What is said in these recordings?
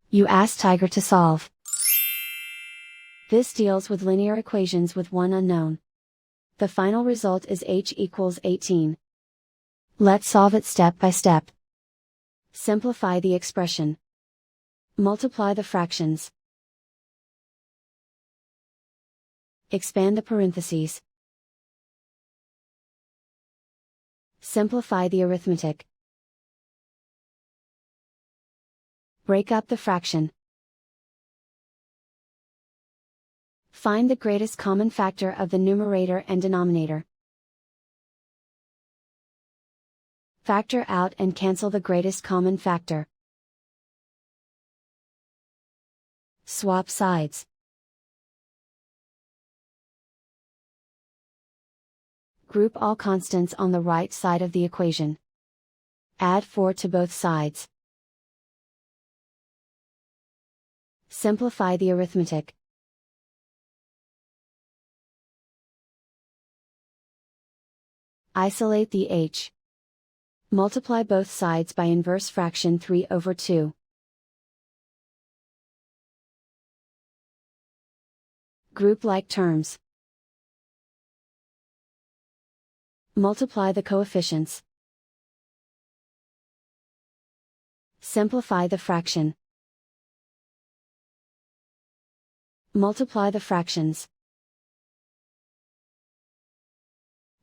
You ask Tiger to solve. This deals with linear equations with one unknown. The final result is h equals 18. Let's solve it step by step. Simplify the expression. Multiply the fractions. Expand the parentheses. Simplify the arithmetic. Break up the fraction. Find the greatest common factor of the numerator and denominator. Factor out and cancel the greatest common factor. Swap sides. Group all constants on the right side of the equation. Add 4 to both sides. Simplify the arithmetic. Isolate the h. Multiply both sides by inverse fraction 3/2. Group like terms. Multiply the coefficients. Simplify the fraction. Multiply the fractions.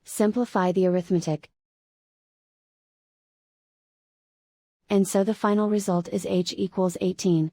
Simplify the arithmetic. And so the final result is h equals 18.